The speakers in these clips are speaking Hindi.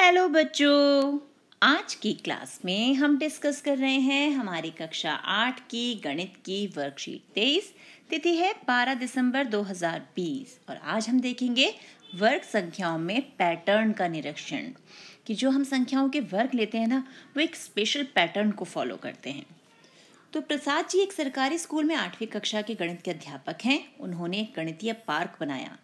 हेलो बच्चों, आज की क्लास में हम डिस्कस कर रहे हैं हमारी कक्षा 8 की गणित की वर्कशीट 23। तिथि है 12 दिसंबर 2020 और आज हम देखेंगे वर्ग संख्याओं में पैटर्न का निरीक्षण। कि जो हम संख्याओं के वर्ग लेते हैं ना, वो एक स्पेशल पैटर्न को फॉलो करते हैं। तो प्रसाद जी एक सरकारी स्कूल में 8वीं कक्षा के गणित के अध्यापक हैं। उन्होंने एक गणितीय पार्क बनाया।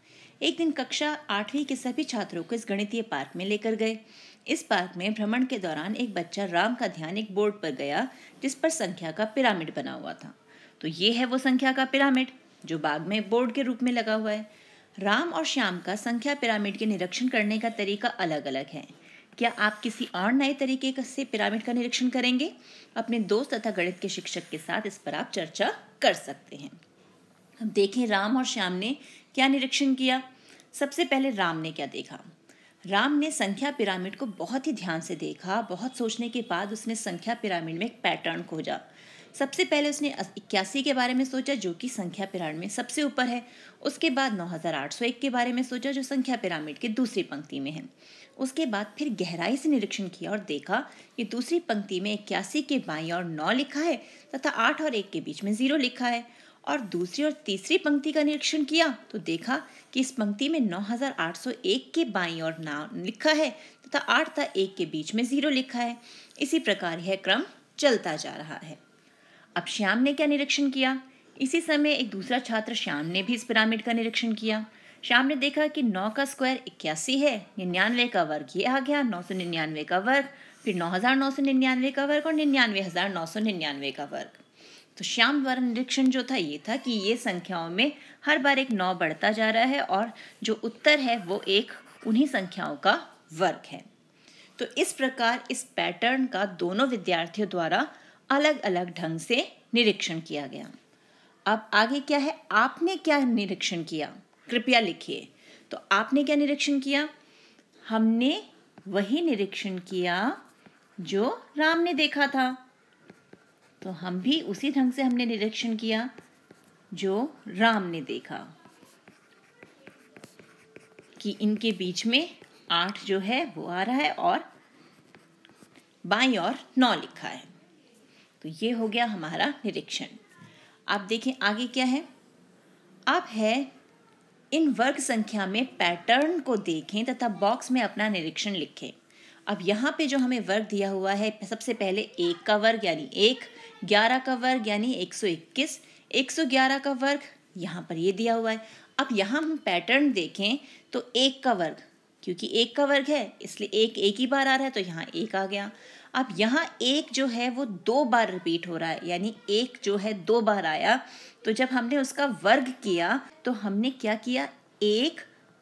एक दिन कक्षा 8वीं के सभी छात्रों को इस गणितीय पार्क में लेकर गए। इस पार्क में भ्रमण के दौरान एक बच्चा राम का ध्यान एक बोर्ड पर गया जिस पर संख्या का पिरामिड बना हुआ था। तो ये है वो संख्या का पिरामिड जो बाग में बोर्ड के रूप में लगा हुआ है। राम और श्याम का संख्या पिरामिड के निरीक्षण करने का तरीका अलग अलग है। क्या आप किसी और नए तरीके से पिरामिड का निरीक्षण करेंगे? अपने दोस्त तथा गणित के शिक्षक के साथ इस पर आप चर्चा कर सकते हैं। अब देखें राम और श्याम ने क्या निरीक्षण किया। सबसे पहले राम ने क्या देखा। राम ने संख्या पिरामिड को बहुत ही ध्यान से देखा। बहुत सोचने के बाद उसने संख्या पिरामिड में एक पैटर्न खोजा। सबसे पहले उसने 81 के बारे में सोचा जो कि संख्या पिरामिड में सबसे ऊपर है। उसके बाद 9801 के बारे में सोचा जो संख्या पिरामिड की दूसरी पंक्ति में है। उसके बाद फिर गहराई से निरीक्षण किया और देखा कि दूसरी पंक्ति में 81 के बाईं ओर 9 लिखा है तथा 8 और 1 के बीच में 0 लिखा है। और दूसरी और तीसरी पंक्ति का निरीक्षण किया तो देखा कि इस पंक्ति में 9801 के बाईं ओर 9 लिखा है तथा 8 तथा 1 के बीच में 0 लिखा है। इसी प्रकार यह क्रम चलता जा रहा है। अब श्याम ने क्या निरीक्षण किया। इसी समय एक दूसरा छात्र श्याम ने भी इस पिरामिड का निरीक्षण किया। श्याम ने देखा कि 9 का स्क्वायर 81 है, 99 का वर्ग ये आ गया, 999 का वर्ग, फिर 9999 का वर्ग और 99999 का वर्ग। तो श्याम द्वारा निरीक्षण जो था ये था कि ये संख्याओं में हर बार एक 9 बढ़ता जा रहा है और जो उत्तर है वो एक उन्हीं संख्याओं का वर्ग है। तो इस प्रकार इस पैटर्न का दोनों विद्यार्थियों द्वारा अलग अलग ढंग से निरीक्षण किया गया। अब आगे क्या है, आपने क्या निरीक्षण किया, कृपया लिखिए। तो आपने क्या निरीक्षण किया। हमने वही निरीक्षण किया जो राम ने देखा था। तो हम भी उसी ढंग से हमने निरीक्षण किया जो राम ने देखा कि इनके बीच में 8 जो है वो आ रहा है और बाईं ओर 9 लिखा है। तो ये हो गया हमारा निरीक्षण। आप देखें आगे क्या है। अब है इन वर्ग संख्या में पैटर्न को देखें तथा बॉक्स में अपना निरीक्षण लिखें। अब यहाँ पे जो हमें वर्ग दिया हुआ है, सबसे पहले 1 का वर्ग यानी 1, 11 का वर्ग यानी 121, 111 का वर्ग यहाँ पर ये दिया हुआ है। अब यहाँ हम पैटर्न देखें तो 1 का वर्ग, क्योंकि 1 का वर्ग है इसलिए एक ही बार आ रहा है तो यहाँ 1 आ गया। अब यहाँ 1 जो है वो 2 बार रिपीट हो रहा है, यानी 1 जो है 2 बार आया। तो जब हमने उसका वर्ग किया तो हमने क्या किया, 1,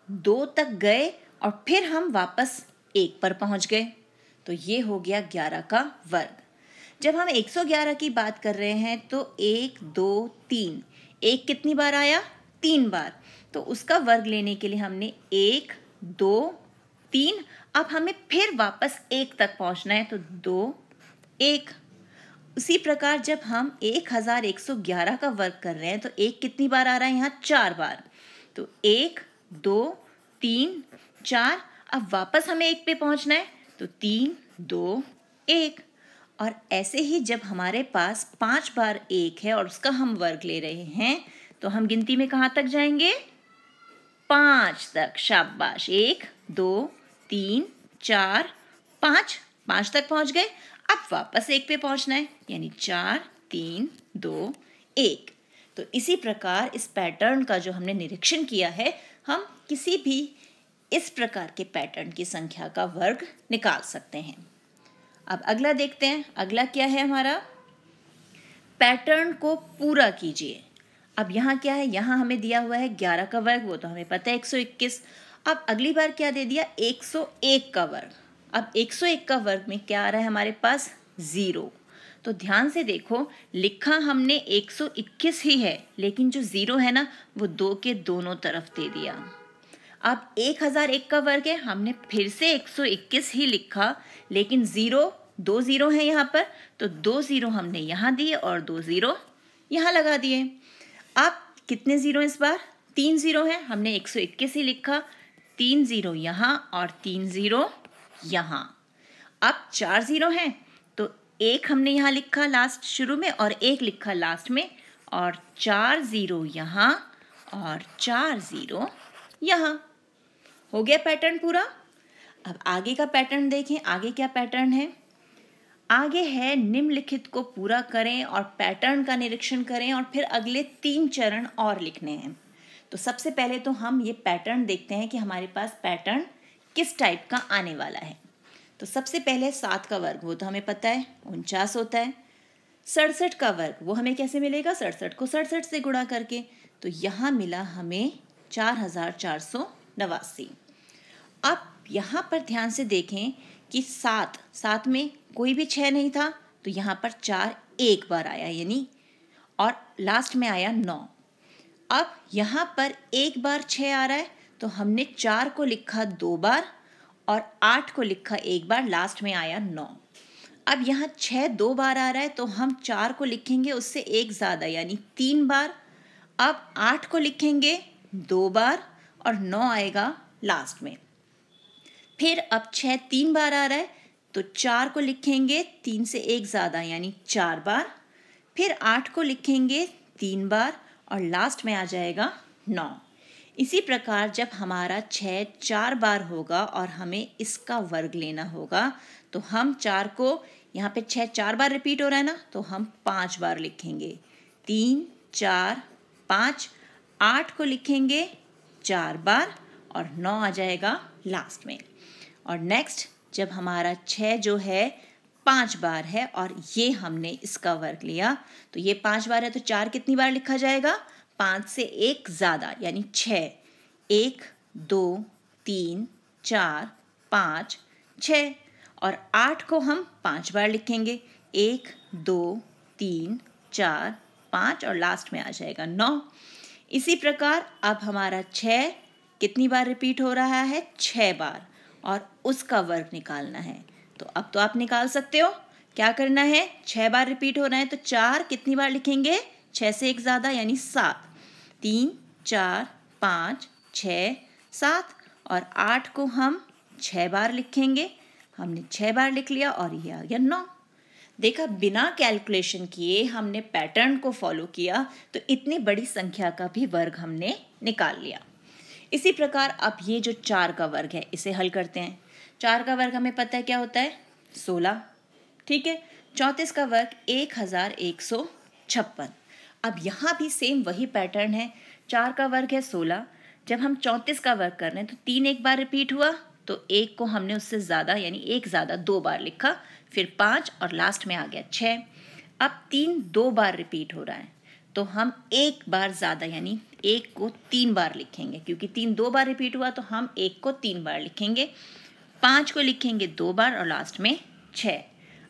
2 तक गए और फिर हम वापस 1 पर पहुंच गए। तो ये हो गया 11 का वर्ग। जब हम 111 की बात कर रहे हैं तो 1, 2, 3, 1 कितनी बार आया, 3 बार। तो उसका वर्ग लेने के लिए हमने 1, 2, 3, अब हमें फिर वापस 1 तक पहुंचना है तो 2, 1। उसी प्रकार जब हम 1111 का वर्ग कर रहे हैं तो 1 कितनी बार आ रहा है, यहाँ 4 बार। तो 1, 2, 3, 4, अब वापस हमें 1 पे पहुंचना है तो 3, 2, 1। और ऐसे ही जब हमारे पास 5 बार 1 है और उसका हम वर्ग ले रहे हैं तो हम गिनती में कहाँ तक जाएंगे, 5 तक। शाबाश, 1, 2, 3, 4, 5 तक पहुंच गए। अब वापस 1 पे पहुंचना है यानी 4, 3, 2, 1। तो इसी प्रकार इस पैटर्न का जो हमने निरीक्षण किया है, हम किसी भी इस प्रकार के पैटर्न की संख्या का वर्ग निकाल सकते हैं। अब अगला देखते हैं। अगला क्या है हमारा, पैटर्न को पूरा कीजिए। अब यहाँ क्या है, यहाँ हमें दिया हुआ है 11 का वर्ग, वो तो हमें पता है 121। अब अगली बार क्या दे दिया, 101 का वर्ग। अब 101 का वर्ग में क्या आ रहा है हमारे पास, 0। तो ध्यान से देखो, लिखा हमने 121 ही है लेकिन जो 0 है ना वो 2 के दोनों तरफ दे दिया। अब 1001 का वर्ग है, हमने फिर से 121 ही लिखा लेकिन 2 0 है यहाँ पर, तो 2 0 हमने यहाँ दिए और 2 0 यहाँ लगा दिए। अब कितने 0 इस बार, 3 0 है, हमने 121 ही लिखा, 3 0 यहाँ और 3 0 यहाँ। अब 4 ज़ीरो हैं तो एक हमने यहाँ लिखा लास्ट शुरू में और एक लिखा लास्ट में, और 4 ज़ीरो यहाँ और 4 ज़ीरो यहाँ। हो गया पैटर्न पूरा। अब आगे का पैटर्न देखें। आगे क्या पैटर्न है? आगे है निम्नलिखित को पूरा करें और पैटर्न का निरीक्षण करें और फिर अगले 3 चरण और लिखने हैं। तो सबसे पहले तो हम ये पैटर्न देखते हैं कि हमारे पास पैटर्न किस टाइप का आने वाला है। तो सबसे पहले 7 का वर्ग, वो तो हमें पता है 49 होता है। 67 का वर्ग, वो हमें कैसे मिलेगा? 67 को 67 से गुणा करके। तो यहाँ मिला हमें 4489। अब यहाँ पर ध्यान से देखें कि 7 में कोई भी 6 नहीं था, तो यहाँ पर 4 एक बार आया यानी, और लास्ट में आया 9। अब यहाँ पर एक बार 6 आ रहा है तो हमने 4 को लिखा 2 बार और 8 को लिखा 1 बार, लास्ट में आया 9। अब यहाँ 6 2 बार आ रहा है तो हम 4 को लिखेंगे उससे एक ज़्यादा यानी 3 बार। अब 8 को लिखेंगे 2 बार और 9 आएगा लास्ट में। फिर अब 6 3 बार आ रहा है तो 4 को लिखेंगे 3 से एक ज़्यादा यानी 4 बार। फिर 8 को लिखेंगे 3 बार और लास्ट में आ जाएगा 9। इसी प्रकार जब हमारा 6 4 बार होगा और हमें इसका वर्ग लेना होगा तो हम 4 को, यहाँ पे 6 4 बार रिपीट हो रहा है ना, तो हम 5 बार लिखेंगे। 3 4 5। 8 को लिखेंगे 4 बार और 9 आ जाएगा लास्ट में। और नेक्स्ट जब हमारा 6 जो है 5 बार है और ये हमने इसका वर्ग लिया, तो ये 5 बार है तो 4 कितनी बार लिखा जाएगा? 5 से एक ज़्यादा यानी 6। 1 2 3 4 5 6। और 8 को हम 5 बार लिखेंगे। 1 2 3 4 5 और लास्ट में आ जाएगा 9। इसी प्रकार अब हमारा 6 कितनी बार रिपीट हो रहा है? 6 बार, और उसका वर्ग निकालना है। तो अब तो आप निकाल सकते हो। क्या करना है? 6 बार रिपीट हो रहा है तो 4 कितनी बार लिखेंगे? 6 से एक ज़्यादा यानी 7। 3 4 5 6 7। और 8 को हम 6 बार लिखेंगे। हमने 6 बार लिख लिया और ये आ गया 9। देखा, बिना कैलकुलेशन किए हमने पैटर्न को फॉलो किया तो इतनी बड़ी संख्या का भी वर्ग हमने निकाल लिया। इसी प्रकार अब ये जो 4 का वर्ग है इसे हल करते हैं। 4 का वर्ग हमें पता है क्या होता है? 16। ठीक है। 34 का वर्ग 1156। अब यहाँ भी सेम वही पैटर्न है। 4 का वर्ग है 16। जब हम 34 का वर्ग कर रहे हैं तो 3 एक बार रिपीट हुआ तो 1 को हमने उससे ज़्यादा यानी एक ज़्यादा 2 बार लिखा, फिर 5 और लास्ट में आ गया 6। अब 3 2 बार रिपीट हो रहा है तो हम एक बार ज़्यादा यानी 1 को 3 बार लिखेंगे, क्योंकि 3 2 बार रिपीट हुआ तो हम 1 को 3 बार लिखेंगे। 5 को लिखेंगे 2 बार और लास्ट में 6।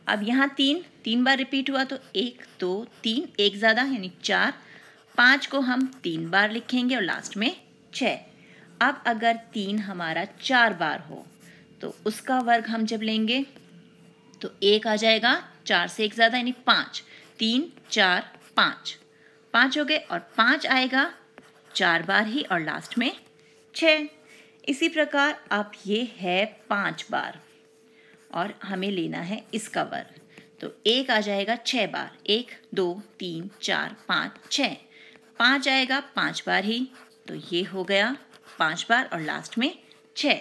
अब यहाँ 3 बार रिपीट हुआ तो 1 2 3 एक ज़्यादा यानी 4। 5 को हम 3 बार लिखेंगे और लास्ट में 6। अब अगर 3 हमारा 4 बार हो तो उसका वर्ग हम जब लेंगे तो 1 आ जाएगा 4 से एक ज़्यादा यानी 5। 3 4 5 5 हो गए और 5 आएगा 4 बार ही और लास्ट में 6। इसी प्रकार अब ये है 5 बार और हमें लेना है इसका वर्ग, तो 1 आ जाएगा 6 बार। 1 2 3 4 5 6। 5 आएगा 5 बार ही, तो ये हो गया 5 बार और लास्ट में 6।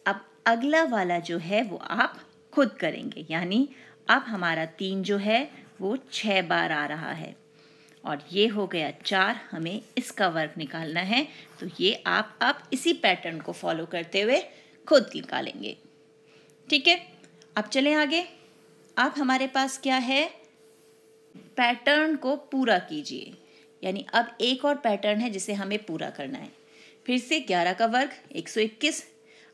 अब अगला वाला जो है वो आप खुद करेंगे, यानी अब हमारा 3 जो है वो 6 बार आ रहा है और ये हो गया 4। हमें इसका वर्ग निकालना है, तो ये आप अब इसी पैटर्न को फॉलो करते हुए खुद निकालेंगे। ठीक है, अब चलें आगे। अब हमारे पास क्या है? पैटर्न को पूरा कीजिए, यानी अब एक और पैटर्न है जिसे हमें पूरा करना है। फिर से 11 का वर्ग 121।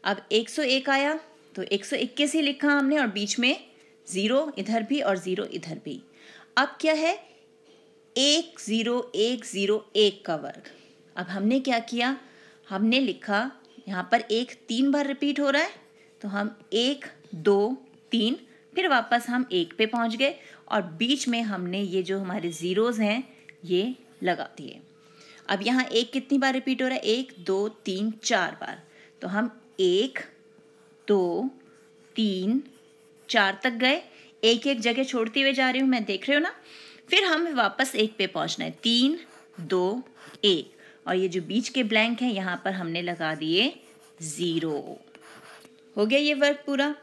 अब 101 आया तो 121 ही लिखा हमने और बीच में 0 इधर भी और 0 इधर भी। अब क्या है? 10101 का वर्ग। अब हमने क्या किया? हमने लिखा यहाँ पर 1 3 बार रिपीट हो रहा है तो हम 1 2 3 फिर वापस हम 1 पे पहुँच गए और बीच में हमने ये जो हमारे ज़ीरोज़ हैं ये लगा दिए। अब यहाँ 1 कितनी बार रिपीट हो रहा है? 1 2 3 4 बार, तो हम 1 2 3, 4 तक गए, एक एक जगह छोड़ते हुए जा रही हूँ मैं, देख रहे हो ना। फिर हमें वापस 1 पे पहुँचना है, 3, 2, 1, और ये जो बीच के ब्लैंक हैं यहाँ पर हमने लगा दिए 0। हो गया ये वर्क पूरा।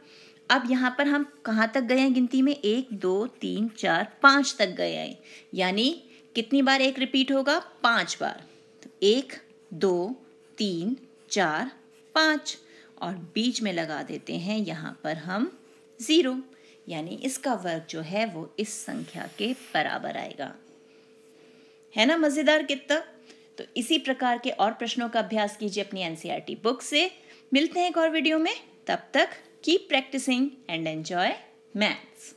अब यहाँ पर हम कहाँ तक गए हैं गिनती में, 1, 2, 3, 4, 5 तक गए हैं, यानी कितनी बार 1 रिपीट होगा, 5 बार। तो 1, 2, 3, 4, 5, और बीच में लगा देते हैं यहाँ पर हम 0, यानी इसका वर्क जो है वो इस संख्या के बराबर आएगा। है ना मज़ेदार कितना। तो इसी प्रकार के और प्रश्नों का अभ्यास कीजिए अपनी एनसीईआरटी बुक से। मिलते हैं एक और वीडियो में, तब तक keep practising and enjoy maths.